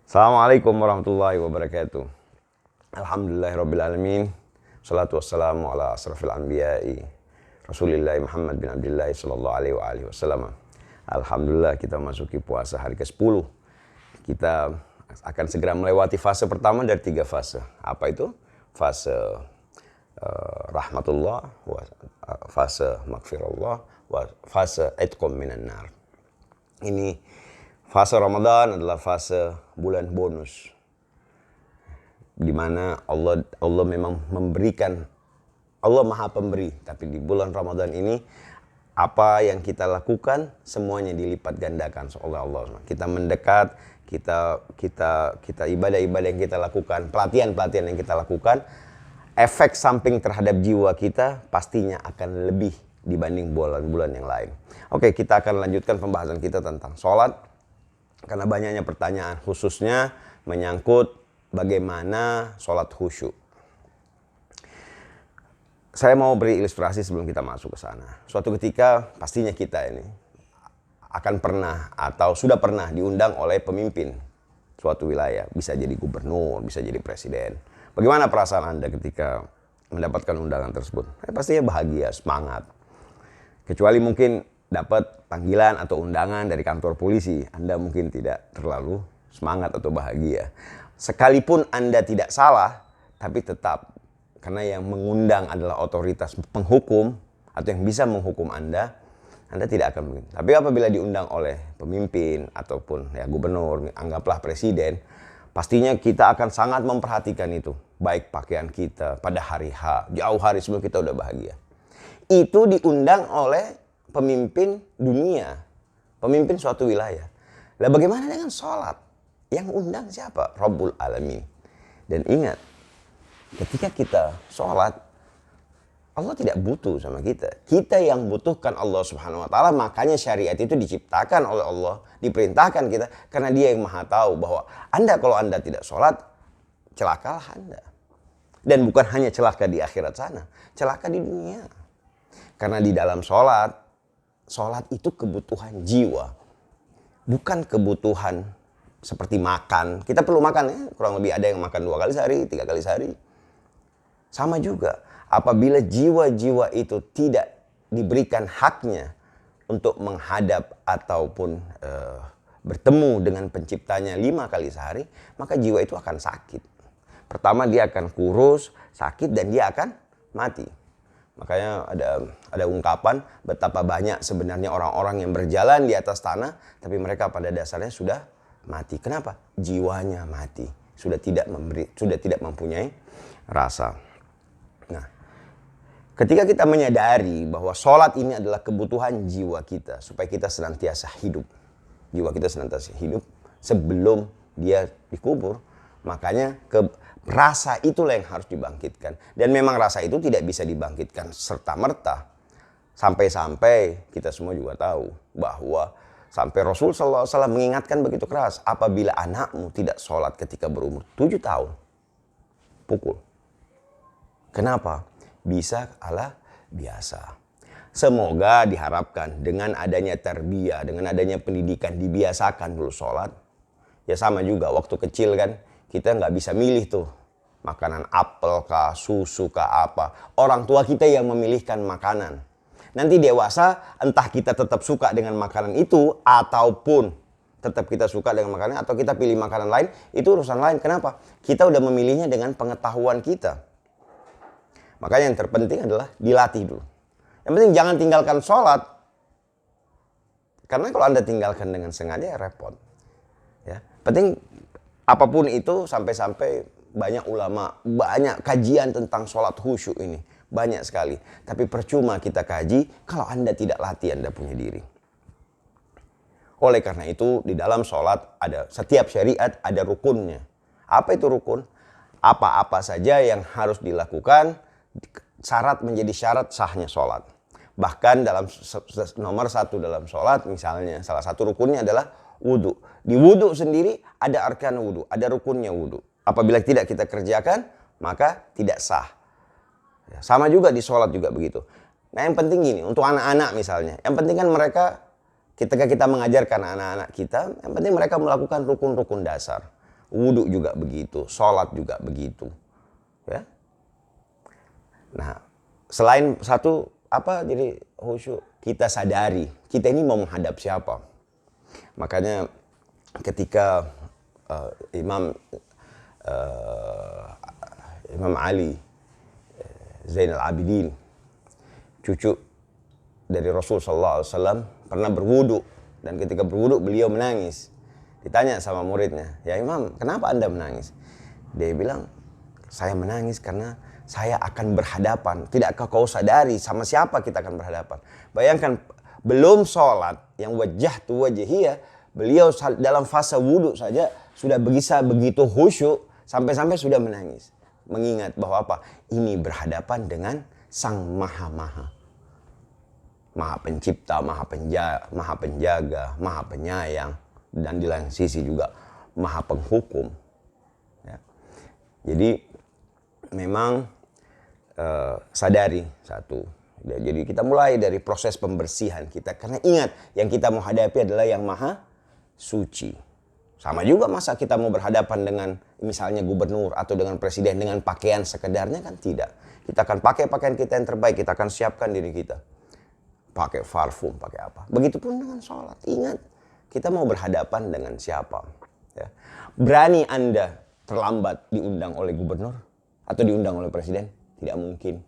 Assalamualaikum warahmatullahi wabarakatuh. Alhamdulillahirrabbilalamin. Salatu wassalamu ala asrafil anbiya'i Rasulillah Muhammad bin Abdullah sallallahu alaihi wasallam. Alhamdulillah kita masuki puasa hari ke-10. Kita akan segera melewati fase pertama dari 3 fase. Apa itu? Fase rahmatullah, fase maghfirullah, fase itqum minan nar. Ini fase Ramadan adalah fase bulan bonus, di mana Allah memang memberikan, Allah Maha Pemberi, tapi di bulan Ramadan ini apa yang kita lakukan semuanya dilipat gandakan oleh Allah. Kita mendekat, kita ibadah-ibadah yang kita lakukan, pelatihan-pelatihan yang kita lakukan, efek samping terhadap jiwa kita pastinya akan lebih dibanding bulan-bulan yang lain. Oke, kita akan lanjutkan pembahasan kita tentang sholat. Karena banyaknya pertanyaan, khususnya menyangkut bagaimana sholat khusyuk. Saya mau beri ilustrasi sebelum kita masuk ke sana. Suatu ketika pastinya kita ini akan pernah atau sudah pernah diundang oleh pemimpin suatu wilayah. Bisa jadi gubernur, bisa jadi presiden. Bagaimana perasaan Anda ketika mendapatkan undangan tersebut? Pastinya bahagia, semangat. Kecuali mungkin dapat panggilan atau undangan dari kantor polisi, Anda mungkin tidak terlalu semangat atau bahagia. Sekalipun Anda tidak salah, tapi tetap karena yang mengundang adalah otoritas penghukum atau yang bisa menghukum Anda tidak akan mungkin. Tapi apabila diundang oleh pemimpin ataupun ya gubernur, anggaplah presiden, pastinya kita akan sangat memperhatikan itu. Baik pakaian kita pada hari H, jauh hari sebelum kita udah bahagia. Itu diundang oleh pemimpin dunia, pemimpin suatu wilayah. Lah bagaimana dengan sholat? Yang undang siapa? Rabbul Alamin. Dan ingat, ketika kita sholat, Allah tidak butuh sama kita. Kita yang butuhkan Allah Subhanahu wa Ta'ala. Makanya syariat itu diciptakan oleh Allah, diperintahkan kita, karena Dia yang Maha tahu bahwa kalau Anda tidak sholat, celakalah Anda. Dan bukan hanya celaka di akhirat sana, celaka di dunia. Karena di dalam sholat itu kebutuhan jiwa. Bukan kebutuhan seperti makan. Kita perlu makan ya, kurang lebih ada yang makan 2 kali sehari, 3 kali sehari. Sama juga, apabila jiwa-jiwa itu tidak diberikan haknya untuk menghadap ataupun bertemu dengan penciptanya 5 kali sehari, maka jiwa itu akan sakit. Pertama dia akan kurus, sakit, dan dia akan mati. Makanya ada ungkapan betapa banyak sebenarnya orang-orang yang berjalan di atas tanah, tapi mereka pada dasarnya sudah mati. Kenapa? Jiwanya mati, sudah tidak mempunyai rasa. Nah, ketika kita menyadari bahwa sholat ini adalah kebutuhan jiwa kita, supaya kita senantiasa hidup, jiwa kita senantiasa hidup sebelum dia dikubur, makanya rasa itulah yang harus dibangkitkan. Dan memang rasa itu tidak bisa dibangkitkan serta-merta. Sampai-sampai kita semua juga tahu bahwa sampai Rasul SAW mengingatkan begitu keras. Apabila anakmu tidak sholat ketika berumur 7 tahun, pukul. Kenapa? Bisa ala biasa. Semoga diharapkan dengan adanya tarbiyah, dengan adanya pendidikan, dibiasakan dulu sholat. Ya sama juga waktu kecil kan, kita nggak bisa milih tuh makanan apel kah, susu kah, apa. Orang tua kita yang memilihkan makanan. Nanti dewasa entah kita tetap suka dengan makanan itu ataupun tetap kita suka dengan makanan atau kita pilih makanan lain, itu urusan lain. Kenapa? Kita udah memilihnya dengan pengetahuan kita. Makanya yang terpenting adalah dilatih dulu. Yang penting jangan tinggalkan sholat. Karena kalau Anda tinggalkan dengan sengaja ya repot. Ya, penting apapun itu, sampai-sampai banyak ulama, banyak kajian tentang sholat khusyuk ini. Banyak sekali. Tapi percuma kita kaji kalau Anda tidak latih Anda punya diri. Oleh karena itu, di dalam sholat setiap syariat ada rukunnya. Apa itu rukun? Apa-apa saja yang harus dilakukan, syarat menjadi syarat sahnya sholat. Bahkan dalam nomor 1 dalam sholat, misalnya salah satu rukunnya adalah wudu. Di wudu sendiri ada arkan wudu, ada rukunnya wudu. Apabila tidak kita kerjakan, maka tidak sah. Sama juga di sholat juga begitu. Nah yang penting gini, untuk anak-anak misalnya. Yang penting kan mereka, ketika kita mengajarkan anak-anak kita, yang penting mereka melakukan rukun-rukun dasar. Wudhu juga begitu, sholat juga begitu. Ya. Nah, selain satu apa jadi khusyuk, kita sadari kita ini mau menghadap siapa. Makanya ketika Imam Ali Zainal Abidin, cucu dari Rasul sallallahu alaihi wasallam, pernah berwudu, dan ketika berwudu beliau menangis. Ditanya sama muridnya, "Ya Imam, kenapa Anda menangis?" Dia bilang, "Saya menangis karena saya akan berhadapan. Tidakkah kau sadari sama siapa kita akan berhadapan?" Bayangkan, belum sholat yang wajah tu wajahiyah, beliau dalam fase wudu saja sudah bisa begitu khusyuk, sampai-sampai sudah menangis. Mengingat bahwa apa? Ini berhadapan dengan Sang Maha-Maha. Maha pencipta, maha penjaga, maha penyayang, dan di lain sisi juga maha penghukum. Ya. Jadi memang sadari satu. Ya, jadi kita mulai dari proses pembersihan kita, karena ingat yang kita mau hadapi adalah yang maha suci. Sama juga masa kita mau berhadapan dengan misalnya gubernur atau dengan presiden dengan pakaian sekedarnya, kan tidak. Kita akan pakai pakaian kita yang terbaik, kita akan siapkan diri kita. Pakai parfum, pakai apa. Begitupun dengan sholat. Ingat, kita mau berhadapan dengan siapa. Ya. Berani Anda terlambat diundang oleh gubernur atau diundang oleh presiden? Tidak mungkin.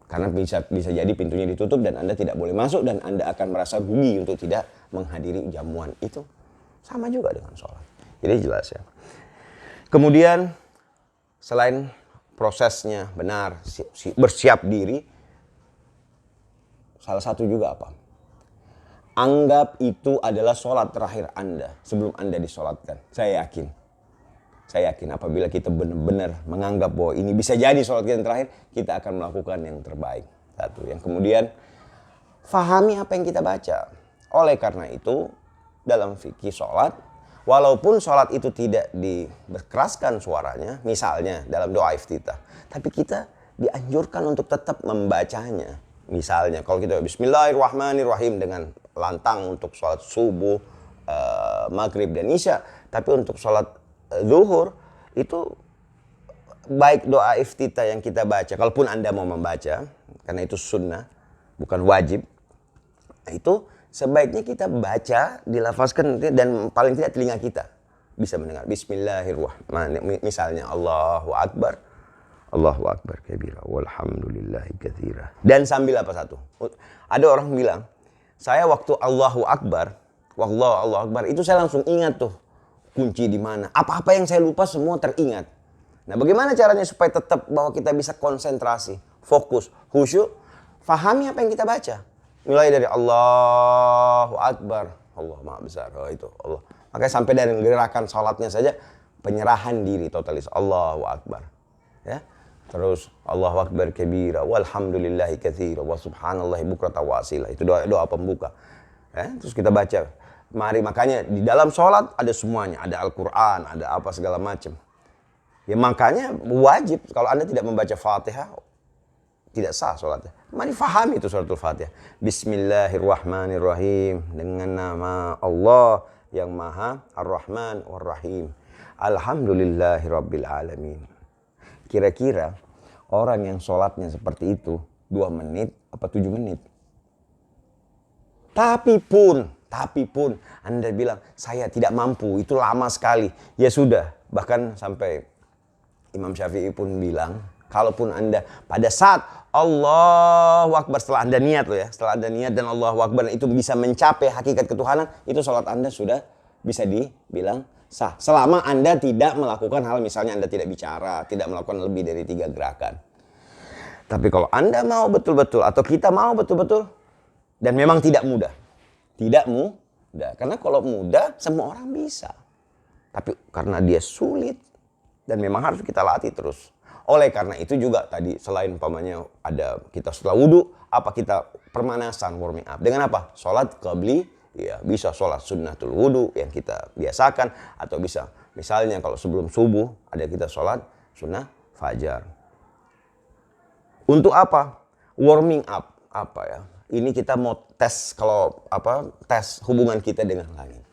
Karena bisa jadi pintunya ditutup dan Anda tidak boleh masuk, dan Anda akan merasa rugi untuk tidak menghadiri jamuan itu. Sama juga dengan sholat. Jadi jelas ya. Kemudian selain prosesnya benar, bersiap diri, salah satu juga apa? Anggap itu adalah sholat terakhir Anda sebelum Anda disolatkan. Saya yakin apabila kita benar-benar menganggap bahwa ini bisa jadi sholat kita yang terakhir, kita akan melakukan yang terbaik. Satu. Yang kemudian, fahami apa yang kita baca. Oleh karena itu, dalam fikih sholat, walaupun sholat itu tidak dikeraskan suaranya, misalnya dalam doa iftitah, tapi kita dianjurkan untuk tetap membacanya. Misalnya kalau kita Bismillahirrahmanirrahim dengan lantang untuk sholat subuh, maghrib dan isya, tapi untuk sholat zuhur itu baik doa iftitah yang kita baca, kalaupun Anda mau membaca, karena itu sunnah, bukan wajib, itu sebaiknya kita baca, dilafazkan, dan paling tidak telinga kita bisa mendengar. Bismillahirrahmanirrahim, misalnya Allahu Akbar, Allahu Akbar kabira, walhamdulillahi katsira. Dan sambil apa satu? Ada orang bilang, saya waktu Allahu Akbar, Allahu Akbar, itu saya langsung ingat tuh kunci di mana. Apa-apa yang saya lupa semua teringat. Nah, bagaimana caranya supaya tetap bahwa kita bisa konsentrasi, fokus, khusyuk, fahami apa yang kita baca. Mulai dari Allahu Akbar, Allah Maha Besar, itu Allah. Makanya sampai dari gerakan salatnya saja penyerahan diri totalis, Allahu Akbar. Ya. Terus Allahu Akbar kabira, walhamdulillahi katsira, wa subhanallahi bukratan wa asila. Itu doa pembuka. Ya. Terus kita baca. Mari, makanya di dalam sholat ada semuanya, ada Al-Quran, ada apa segala macam. Ya makanya wajib kalau Anda tidak membaca Fatihah, tidak sah sholatnya. Mari fahami itu suratul Fatihah. Bismillahirrahmanirrahim, dengan nama Allah yang Maha Ar-Rahman Ar-Rahim. Alhamdulillahirabbil alamin. Kira-kira orang yang sholatnya seperti itu 2 menit apa 7 menit? Tapi pun Anda bilang, saya tidak mampu, itu lama sekali. Ya sudah, bahkan sampai Imam Syafi'i pun bilang, kalaupun Anda pada saat Allahu Akbar, setelah Anda niat loh ya, setelah Anda niat dan Allahu Akbar itu bisa mencapai hakikat ketuhanan, itu sholat Anda sudah bisa dibilang sah. Selama Anda tidak melakukan hal, misalnya Anda tidak bicara, tidak melakukan lebih dari 3 gerakan. Tapi kalau Anda mau betul-betul, atau kita mau betul-betul, dan memang tidak mudah. Tidak mudah. Karena kalau mudah, semua orang bisa. Tapi karena dia sulit, dan memang harus kita latih terus. Oleh karena itu juga tadi, selain umpamanya ada kita setelah wudhu, apa kita permanasan, warming up. Dengan apa? Sholat qabli, ya bisa sholat sunnatul wudhu yang kita biasakan, atau bisa misalnya kalau sebelum subuh ada kita sholat sunnah fajar. Untuk apa? Warming up, apa ya? Ini kita mau tes hubungan kita dengan langit.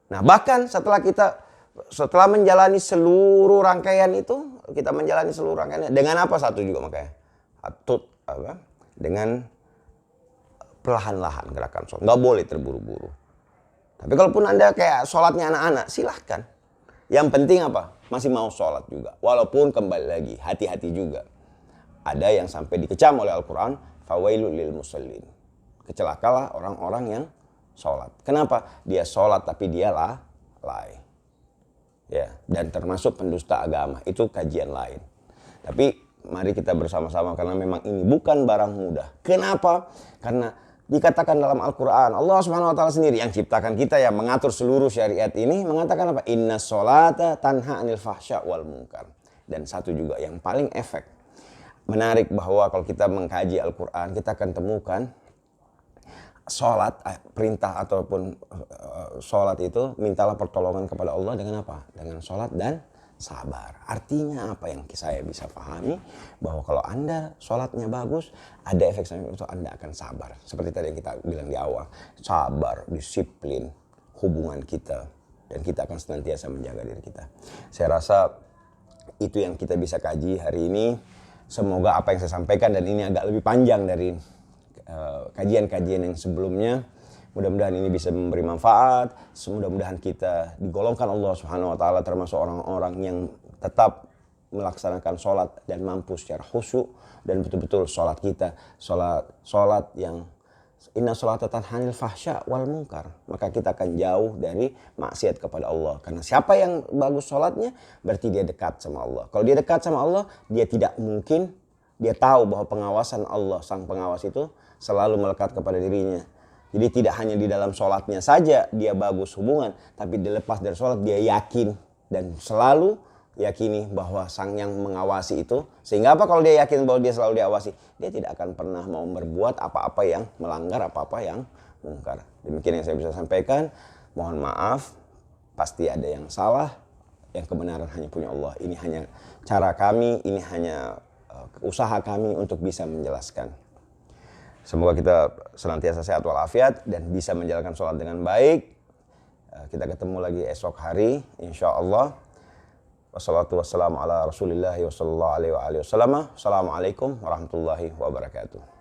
Nah, bahkan setelah kita Setelah menjalani seluruh rangkaian itu, kita menjalani seluruh rangkaiannya dengan apa? Satu juga makanya. Dengan perlahan-lahan gerakan sholat. Nggak boleh terburu-buru. Tapi kalaupun Anda kayak sholatnya anak-anak, silahkan. Yang penting apa? Masih mau sholat juga. Walaupun kembali lagi, hati-hati juga. Ada yang sampai dikecam oleh Al-Quran, fawailul lil musallin. Kecelakalah orang-orang yang sholat. Kenapa? Dia sholat tapi dia lalai. Ya, dan termasuk pendusta agama. Itu kajian lain. Tapi mari kita bersama-sama karena memang ini bukan barang mudah. Kenapa? Karena dikatakan dalam Al-Quran, Allah Subhanahu wa Ta'ala sendiri yang ciptakan kita, yang mengatur seluruh syariat ini, mengatakan apa? Inna sholata tanha anil fahsya wal munkar. Dan satu juga yang paling efek menarik bahwa kalau kita mengkaji Al-Quran, kita akan temukan sholat, perintah ataupun sholat itu mintalah pertolongan kepada Allah dengan apa? Dengan sholat dan sabar. Artinya apa yang saya bisa pahami? Bahwa kalau Anda sholatnya bagus, ada efek samping itu Anda akan sabar. Seperti tadi yang kita bilang di awal. Sabar, disiplin, hubungan kita. Dan kita akan senantiasa menjaga diri kita. Saya rasa itu yang kita bisa kaji hari ini. Semoga apa yang saya sampaikan, dan ini agak lebih panjang dari kajian-kajian yang sebelumnya, mudah-mudahan ini bisa memberi manfaat. Mudah-mudahan kita digolongkan Allah Subhanahu wa Ta'ala termasuk orang-orang yang tetap melaksanakan sholat dan mampu secara khusyuk, dan betul-betul sholat kita sholat yang inna sholata tanha anil fahsya wal munkar, maka kita akan jauh dari maksiat kepada Allah. Karena siapa yang bagus sholatnya berarti dia dekat sama Allah. Kalau dia dekat sama Allah, dia tidak mungkin, dia tahu bahwa pengawasan Allah, sang pengawas itu selalu melekat kepada dirinya. Jadi tidak hanya di dalam sholatnya saja dia bagus hubungan, tapi dilepas dari sholat dia yakin dan selalu yakini bahwa sang yang mengawasi itu. Sehingga apa? Kalau dia yakin bahwa dia selalu diawasi, dia tidak akan pernah mau berbuat apa-apa yang melanggar, apa-apa yang mungkar. Demikian yang saya bisa sampaikan. Mohon maaf, pasti ada yang salah. Yang kebenaran hanya punya Allah. Ini hanya cara kami, ini hanya usaha kami untuk bisa menjelaskan. Semoga kita senantiasa sehat walafiat dan bisa menjalankan sholat dengan baik. Kita ketemu lagi esok hari, insya Allah. Wassalatu wassalamu ala rasulillah wa sallallahu alaihi wa alihi wasallam. Assalamualaikum warahmatullahi wabarakatuh.